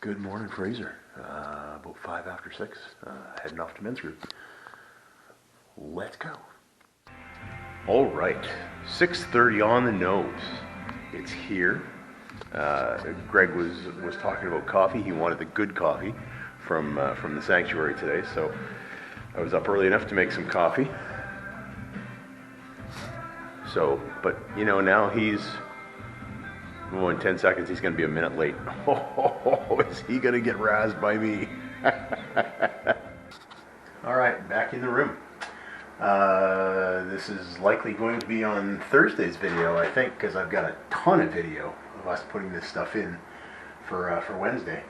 Good morning, Fraser. About 5 after 6, heading off to men's group. Let's go. All right, 6:30 on the nose. It's here. Greg was talking about coffee. He wanted the good coffee from the sanctuary today, so I was up early enough to make some coffee. So, but you know, now he's, oh, in 10 seconds he's going to be a minute late. Oh, is he going to get razzed by me? All right, back in the room. This is likely going to be on Thursday's video, I think, because I've got a ton of video of us putting this stuff in for Wednesday.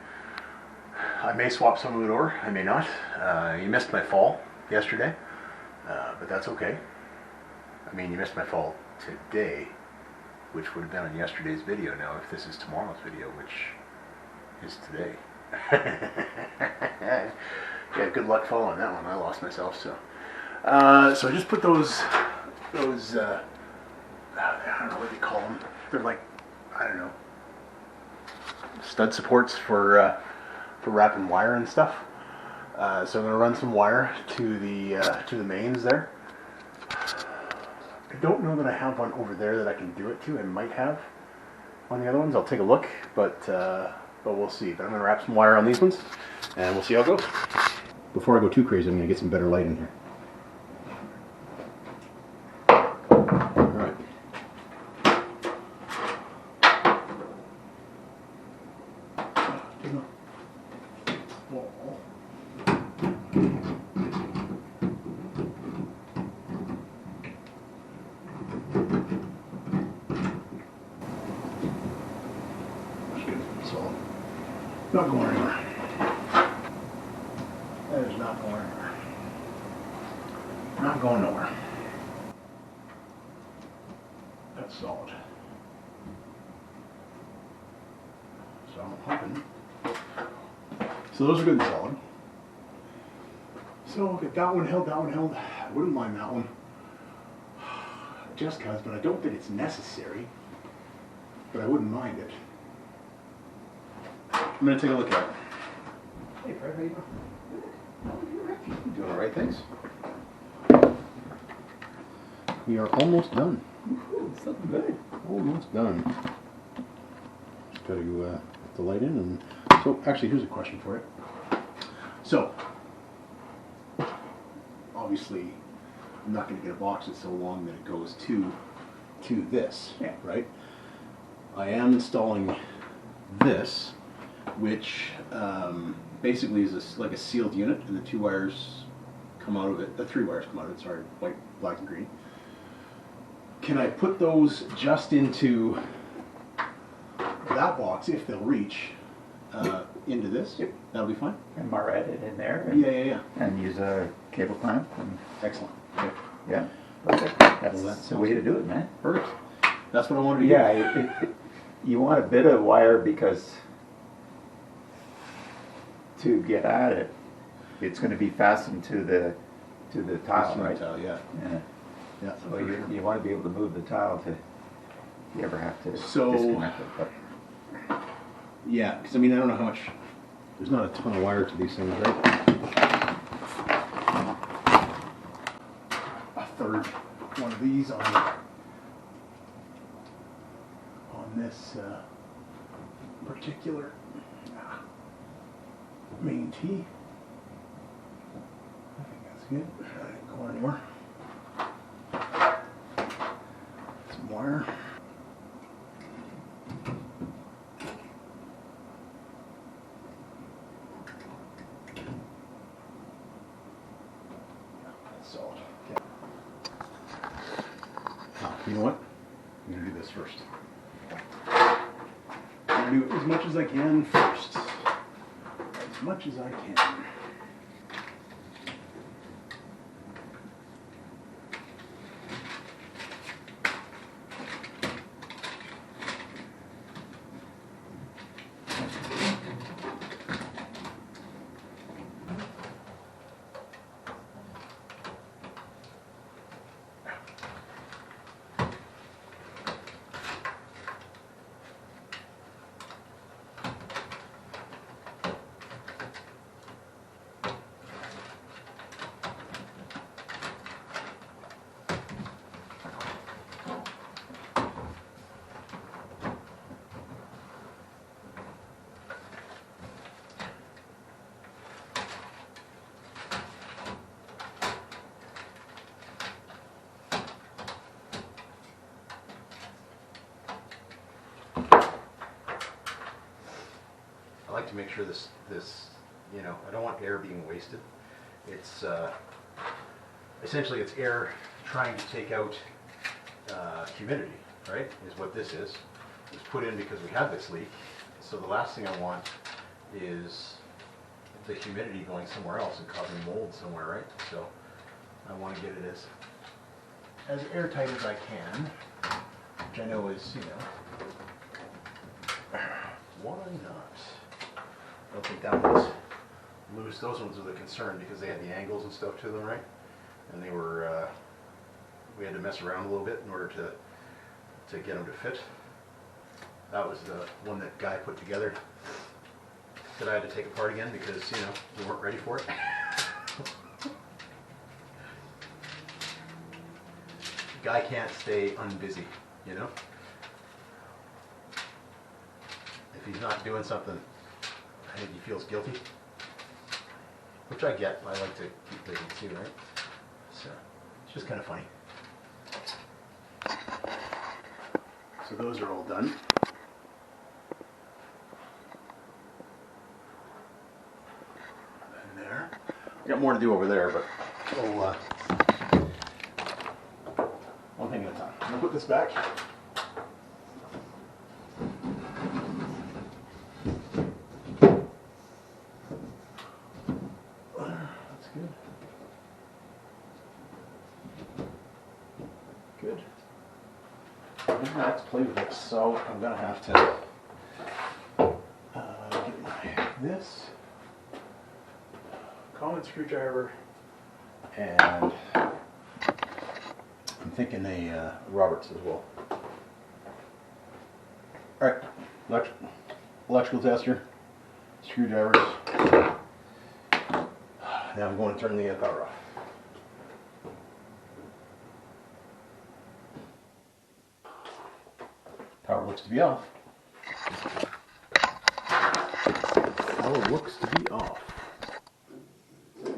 I may swap some of it over, I may not. You missed my fall yesterday, but that's okay. I mean, you missed my fall today, which would have been on yesterday's video. Now, if this is tomorrow's video, which is today. Yeah, good luck following that one. I lost myself, so. So I just put those I don't know what you call them. They're like, I don't know, stud supports for wrapping wire and stuff. So I'm going to run some wire to the mains there. I don't know that I have one over there that I can do it to. I might have on the other ones. I'll take a look, but we'll see. But I'm going to wrap some wire on these ones, and we'll see how it goes. Before I go too crazy, I'm going to get some better light in here. All right. Not going anywhere. That is not going anywhere. Not going nowhere. That's solid. So I'm hoping. So those are good and solid. So get that one held, that one held. I wouldn't mind that one. Just because, but I don't think it's necessary. But I wouldn't mind it. I'm going to take a look at it. Hey, Fred, how you doing? Doing all right, thanks. We are almost done. Ooh, it's looking good. Almost done. Just got to put the light in. And so, actually, here's a question for you. So, obviously, I'm not going to get a box that's so long that it goes to this, yeah, right? I am installing this, which basically is like a sealed unit, and the 2 wires come out of it, the 3 wires come out of it, sorry, white, black, and green. Can I put those just into that box, if they'll reach, into this? Yep. That'll be fine? And marret it in there. And, Yeah. And use a cable clamp. And, Excellent. yeah, perfect. That's the way to do it, man. Perfect. That's what I wanted to do. Yeah, you want a bit of wire because to get at it, it's going to be fastened to the tile, right? Tile, yeah. Yeah. So you want to be able to move the tile to, if you ever have to So, disconnect it. But. Yeah, because I mean, I don't know how much. There's not a ton of wire to these things, right? A third one of these on this particular main tee. I think that's good. That ain't going anywhere. Some wire. That's solid. Okay. Now, you know what? I'm going to do this first. I'm going to do as much as I can first. As much as I can. I like to make sure this, you know, I don't want air being wasted. It's essentially it's air trying to take out humidity, right? Is what this is. It was put in because we had this leak. So the last thing I want is the humidity going somewhere else and causing mold somewhere, right? So I want to get it as airtight as I can, which I know is, you know, why not? I don't think that one's loose. Those ones were the concern because they had the angles and stuff to them, right? And they were, we had to mess around a little bit in order to get them to fit. That was the one that guy put together that I had to take apart again because, you know, we weren't ready for it. Guy can't stay unbusy, you know? If he's not doing something, I think he feels guilty. Which I get. I like to keep busy too, right? So, it's just kind of funny. So those are all done. And there. Got more to do over there, but we'll, one thing at a time. I'm gonna put this back. That's good. Good. Let's play with it. So I'm gonna have to get this common screwdriver, and I'm thinking a Roberts as well. All right, electrical tester, screwdrivers. Now I'm going to turn the power off. Power looks to be off. Power looks to be off.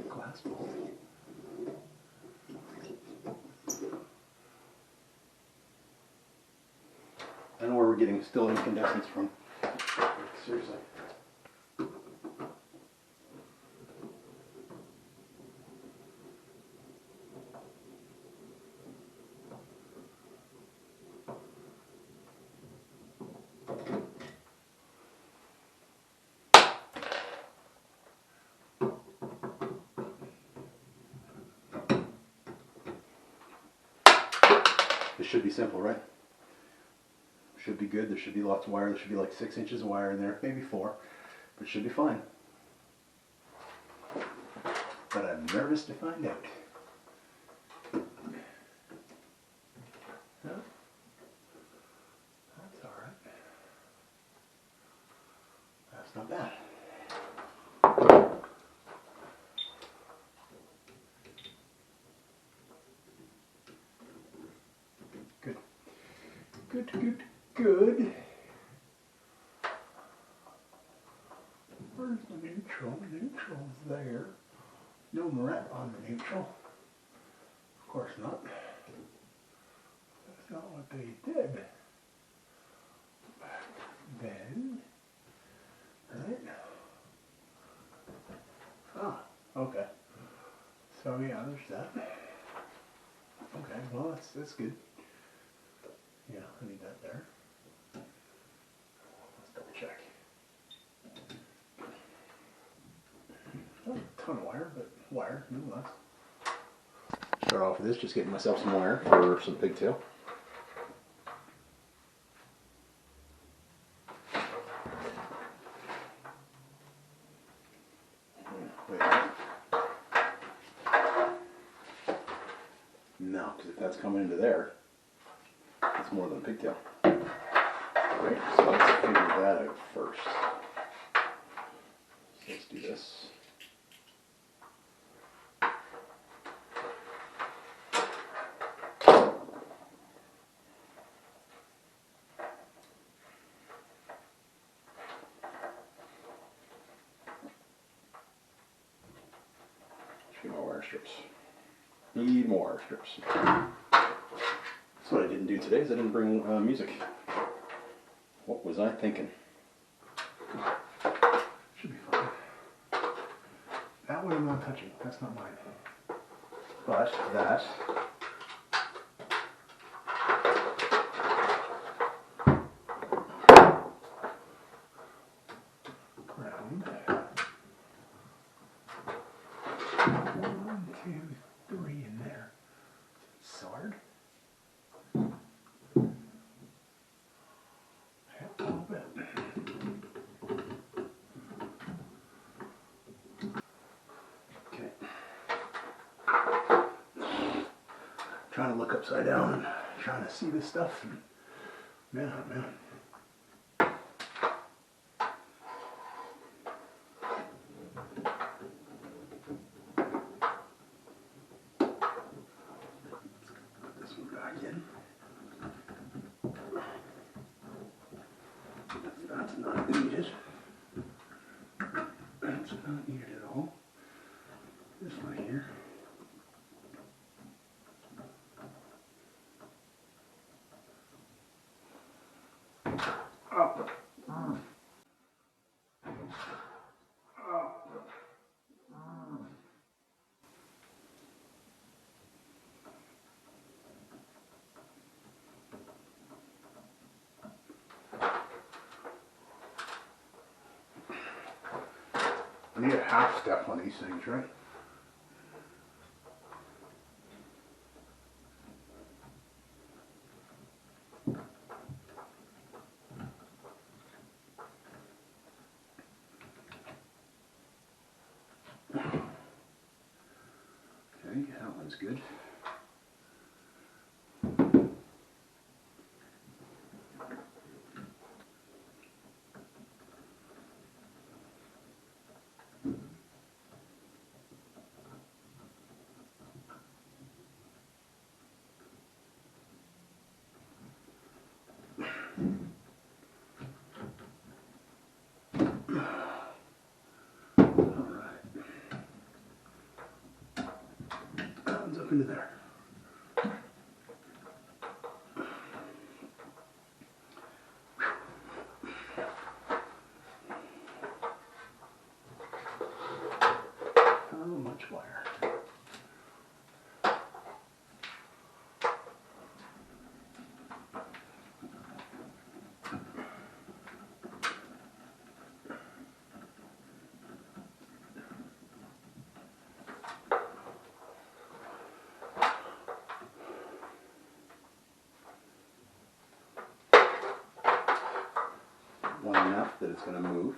Glass ball. I don't know where we're getting still incandescence from. Seriously. This should be simple, right? Should be good. There should be lots of wire. There should be like 6 inches of wire in there, maybe 4, but it should be fine. But I'm nervous to find out. No? That's all right. That's not bad. Good. Good, good, good. Where's the neutral? Neutral's there. No Moret on the neutral. Of course not. That's not what they did. Then, right? Ah, okay. So yeah, there's that. Okay, well that's good. Yeah, I need that there. Let's double check. Not a ton of wire, but wire nonetheless. Start off with this, just getting myself some wire for some pigtail. Wait. No, because if that's coming into there, it's more than a pigtail. Right, so let's figure that out first. So let's do this. Need more wire strips. Need more wire strips. That's what I didn't do today, is I didn't bring music. What was I thinking? one I'm not touching. That's not mine. But that round 1, 2, 3 in there. Sword. A little bit. Okay. Trying to look upside down and trying to see this stuff. And man, oh man. Put this one back in. That's not needed. That's not needed at all. This one here. Up. I need a half step on these things, right? Okay, that one's good. Up into there. How much wire? One enough that it's going to move.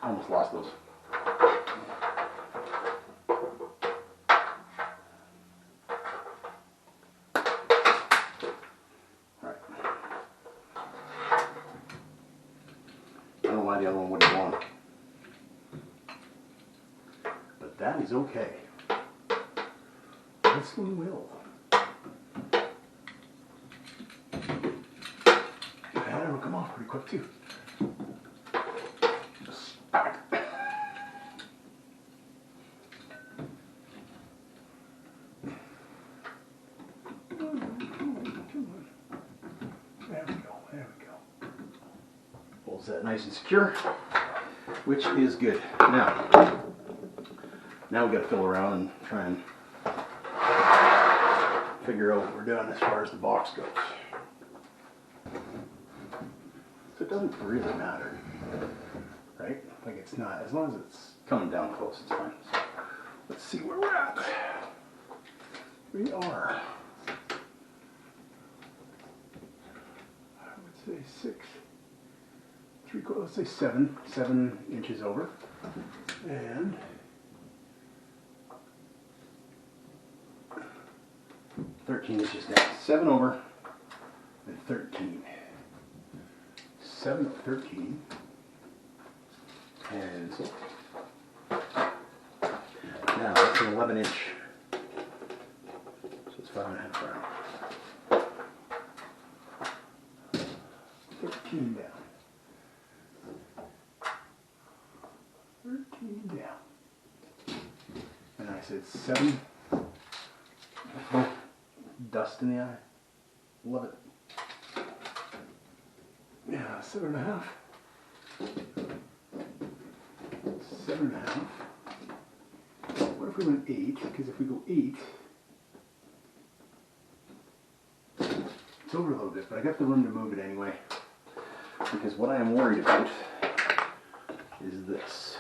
Almost lost those. Alright. I don't know why the other one wouldn't want. But that is okay. This one will. And it'll come off pretty quick too. Just smack. There we go, there we go. Holds that nice and secure, which is good. Now we got to fill around and try and figure out what we're doing as far as the box goes. So it doesn't really matter, right? Like it's not, as long as it's coming down close, it's fine. So let's see where we're at. We are, I would say 6, 3/4, let's say 7 inches over. And 13 inches down. 7 over and 13. 7 of 13. And so now that's an 11 inch. So it's 5.5 round. 13 down. 13 down. And I said 7. Dust in the eye. Love it. Yeah, 7.5. 7.5. What if we went 8? Because if we go 8, it's over a little bit, but I got the room to move it anyway. Because what I am worried about is this.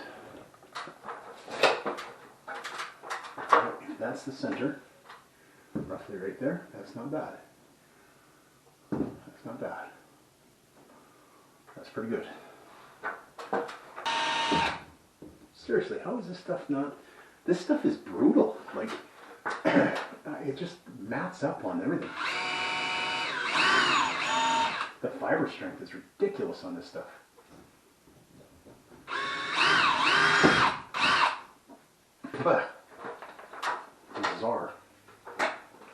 If that's the center, roughly right there, that's not bad. That's not bad. That's pretty good. Seriously, how is this stuff not... This stuff is brutal. Like, it just mats up on everything. The fiber strength is ridiculous on this stuff. But bizarre.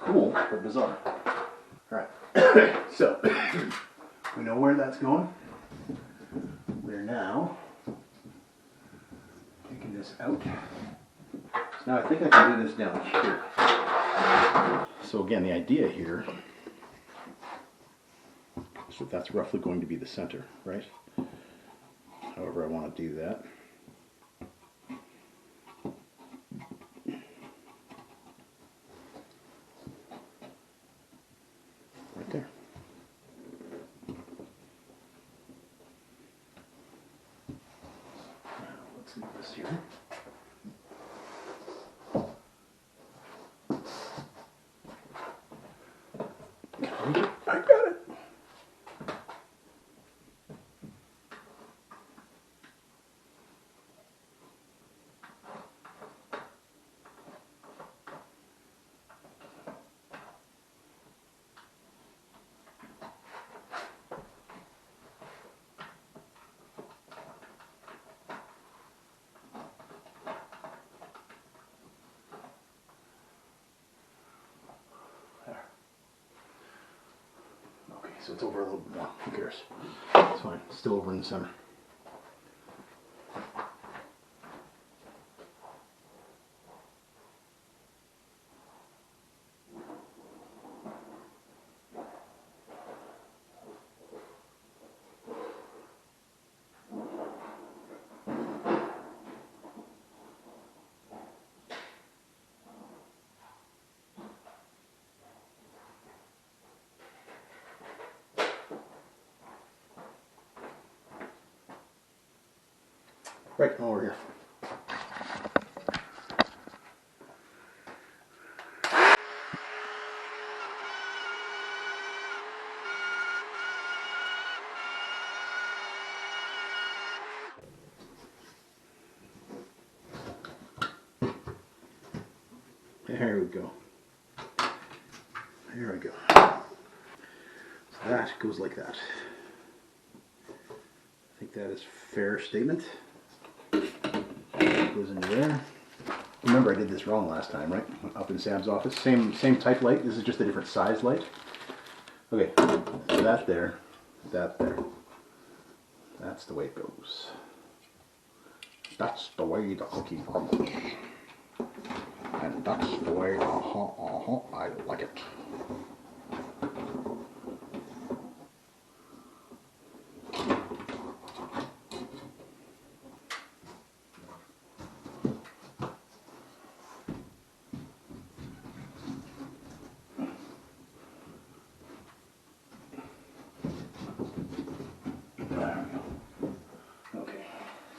Cool, but bizarre. Alright, so we know where that's going. We're now taking this out. So now I think I can do this down here. So again, the idea here is that that's roughly going to be the center, right? However I want to do that. Right there. Let's leave this here. I got it. There. Okay, so it's over a little bit more. Who cares? It's fine. It's still over in the center. Right, over here. There we go. There we go. So that goes like that. I think that is a fair statement. Goes into there. Remember, I did this wrong last time, right? Up in Sam's office. Same type light. This is just a different size light. Okay, so that there, that there. That's the way it goes. That's the way the cookie crumbles. And that's the way, I like it.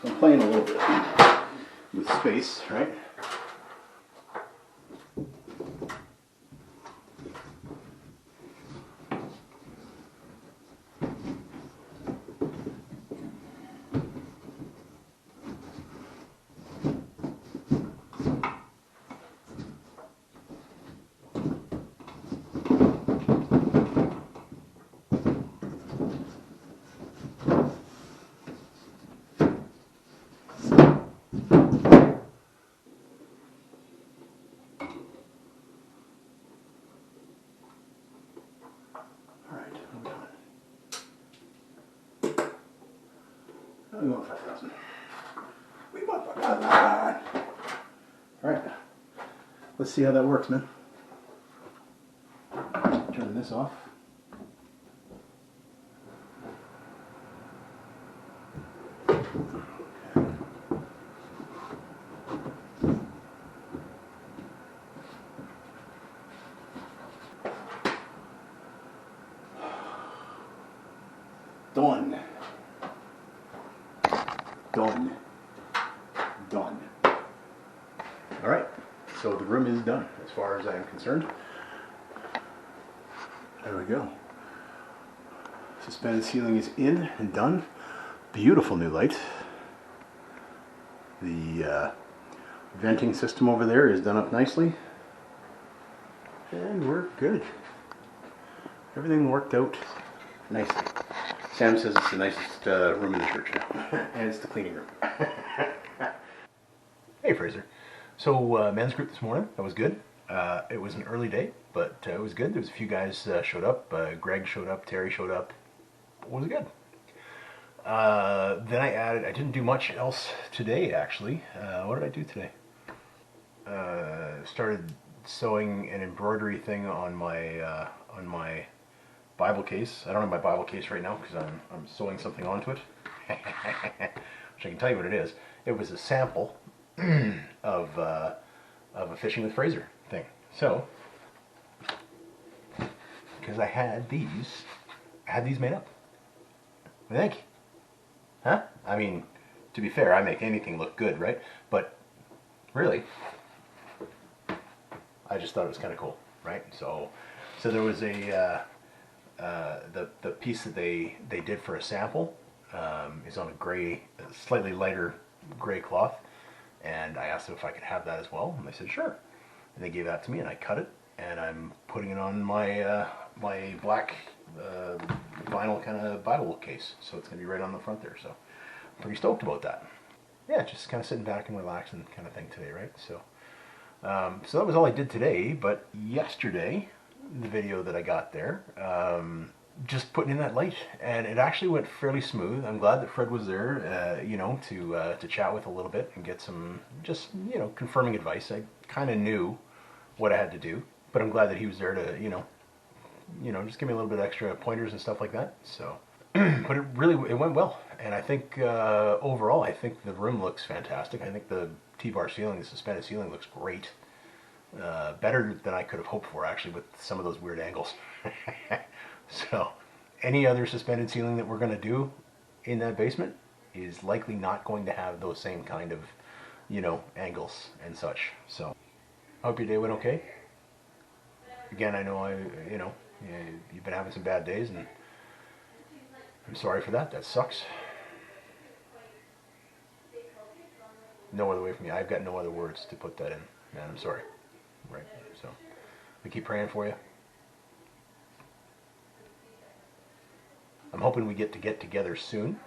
So I'm playing a little bit with space, right? We want 5,000. We want 5,000. All right. Let's see how that works, man. Turn this off. Done. Done. Done. All right, so the room is done as far as I am concerned. There we go. Suspended ceiling is in and done. Beautiful new light. The venting system over there is done up nicely. And we're good. Everything worked out nicely. Sam says it's the nicest room in the church now. And it's the cleaning room. Hey Fraser. So men's group this morning, that was good. It was an early day, but it was good. There was a few guys showed up. Greg showed up, Terry showed up. It was good. Then I didn't do much else today actually. What did I do today? Started sewing an embroidery thing on my Bible case. I don't have my Bible case right now because I'm sewing something onto it. Which I can tell you what it is. It was a sample of a Fishing with Fraser thing. So, because I had these made up. What do you think? Huh? I mean, to be fair, I make anything look good, right? But really, I just thought it was kind of cool, right? So there was the piece that they did for a sample is on a gray, slightly lighter gray cloth, and I asked them if I could have that as well, and they said sure. And they gave that to me, and I cut it, and I'm putting it on my my black vinyl kind of Bible case, so it's gonna be right on the front there. So I'm pretty stoked about that. Yeah, just kind of sitting back and relaxing kind of thing today, right? So so that was all I did today. But yesterday, the video that I got there, just putting in that light, and it actually went fairly smooth. I'm glad that Fred was there, you know, to chat with a little bit and get some just, you know, confirming advice. I kind of knew what I had to do, but I'm glad that he was there to, you know, just give me a little bit extra pointers and stuff like that. So, but it went well, and I think overall, I think the room looks fantastic. I think the T-bar ceiling, the suspended ceiling, looks great. Better than I could have hoped for, actually, with some of those weird angles. So, any other suspended ceiling that we're going to do in that basement is likely not going to have those same kind of, you know, angles and such. So, I hope your day went okay. Again, I know you've been having some bad days, and I'm sorry for that. That sucks. No other way for me. I've got no other words to put that in. Man, I'm sorry. Right. So, we keep praying for you. I'm hoping we get together soon,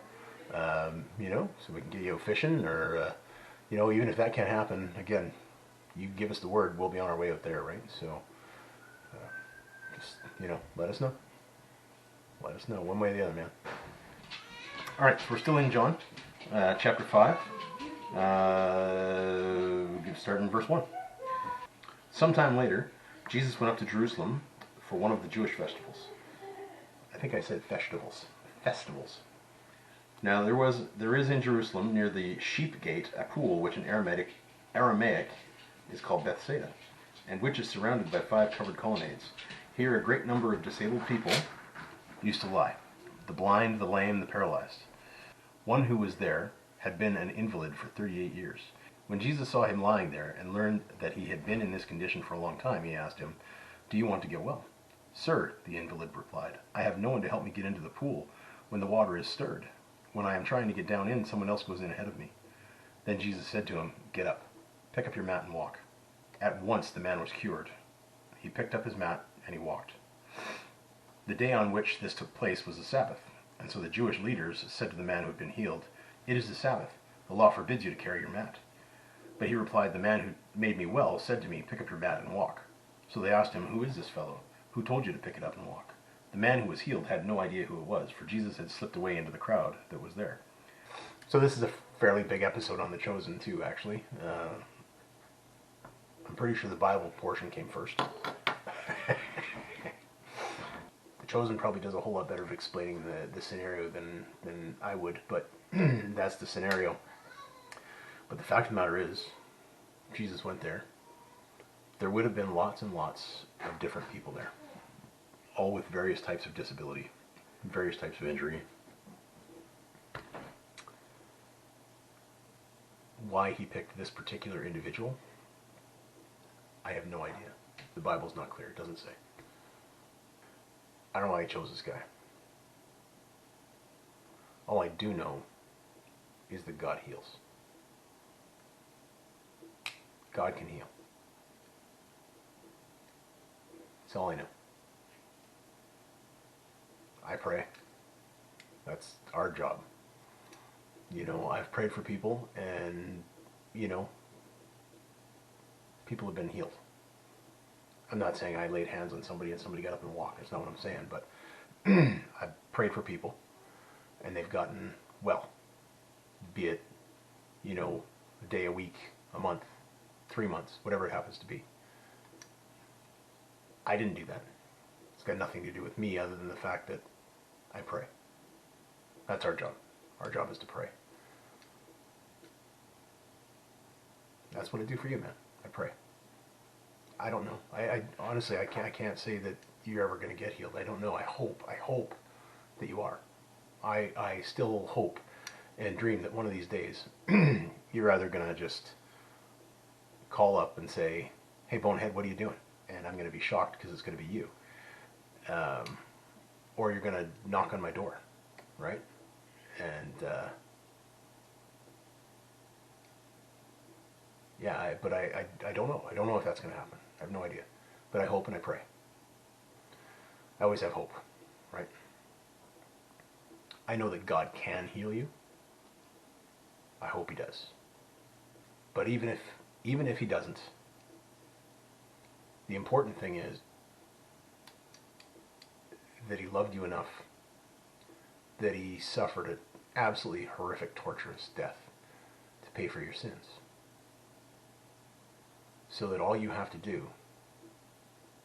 you know, so we can get you fishing, or, you know, even if that can't happen, again, you give us the word, we'll be on our way out there, right? So, just, you know, let us know. Let us know, one way or the other, man. All right, so we're still in John, chapter 5. We'll start in verse 1. Sometime later, Jesus went up to Jerusalem for one of the Jewish festivals. I think I said festivals. Festivals. Now there is in Jerusalem near the Sheep Gate a pool which in Aramaic is called Bethsaida, and which is surrounded by 5 covered colonnades. Here a great number of disabled people used to lie: the blind, the lame, the paralyzed. One who was there had been an invalid for 38 years. When Jesus saw him lying there and learned that he had been in this condition for a long time, he asked him, "Do you want to get well?" "Sir," the invalid replied, "I have no one to help me get into the pool when the water is stirred. When I am trying to get down in, someone else goes in ahead of me." Then Jesus said to him, "Get up, pick up your mat and walk." At once the man was cured. He picked up his mat and he walked. The day on which this took place was the Sabbath, and so the Jewish leaders said to the man who had been healed, "It is the Sabbath. The law forbids you to carry your mat." But he replied, "The man who made me well said to me, 'Pick up your mat and walk.'" So they asked him, "Who is this fellow? Who told you to pick it up and walk?" The man who was healed had no idea who it was, for Jesus had slipped away into the crowd that was there. So this is a fairly big episode on The Chosen too, actually. I'm pretty sure the Bible portion came first. The Chosen probably does a whole lot better of explaining the scenario than I would, but that's the scenario. But the fact of the matter is, Jesus went there. There would have been lots and lots of different people there, all with various types of disability, various types of injury, Why he picked this particular individual, I have no idea. The Bible's not clear. It doesn't say. I don't know why he chose this guy. All I do know is that God heals. God can heal. That's all I know. I pray. That's our job. You know, I've prayed for people and, you know, people have been healed. I'm not saying I laid hands on somebody and somebody got up and walked. That's not what I'm saying. But I've prayed for people and they've gotten well. Be it, you know, a day, a week, a month, 3 months, whatever it happens to be. I didn't do that. It's got nothing to do with me other than the fact that I pray. That's our job. Our job is to pray. That's what I do for you, man. I pray. I don't know. I honestly, I can't say that you're ever going to get healed. I don't know. I hope that you are. I still hope and dream that one of these days you're either going to just call up and say, hey, Bonehead, what are you doing? And I'm going to be shocked because it's going to be you. Or you're going to knock on my door, right? And yeah, but I don't know. I don't know if that's going to happen. I have no idea. But I hope and I pray. I always have hope, right? I know that God can heal you. I hope he does. But even if he doesn't, the important thing is that he loved you enough that he suffered an absolutely horrific, torturous death to pay for your sins. So that all you have to do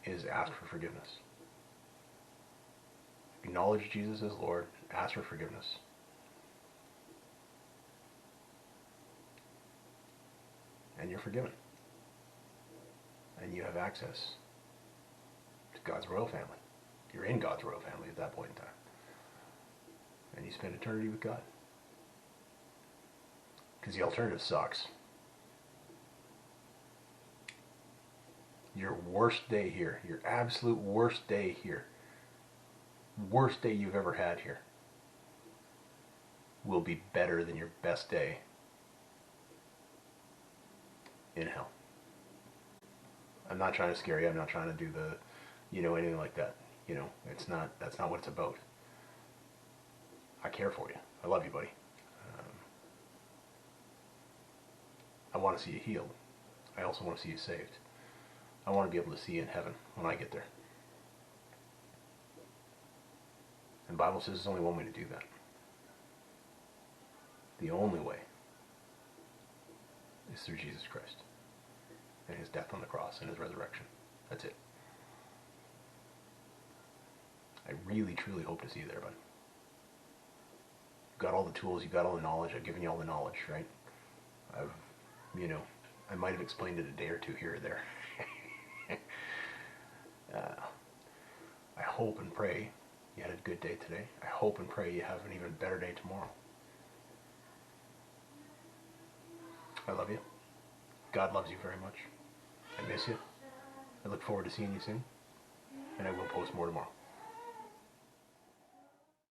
is ask for forgiveness. Acknowledge Jesus as Lord, ask for forgiveness. And you're forgiven. And you have access to God's royal family. You're in God's royal family at that point in time. And you spend eternity with God. Because the alternative sucks. Your worst day here, your absolute worst day here, worst day you've ever had here, will be better than your best day in hell. I'm not trying to scare you. I'm not trying to do the, anything like that. That's not what it's about. I care for you. I love you, buddy. I want to see you healed. I also want to see you saved. I want to be able to see you in heaven when I get there. And the Bible says there's only one way to do that. The only way is through Jesus Christ and his death on the cross and his resurrection. That's it. I really, truly hope to see you there, bud. You've got all the tools, you've got all the knowledge, I've given you all the knowledge, right? I might have explained it a day or two here or there. I hope and pray you had a good day today. I hope and pray you have an even better day tomorrow. I love you. God loves you very much. I miss you. I look forward to seeing you soon. And I will post more tomorrow.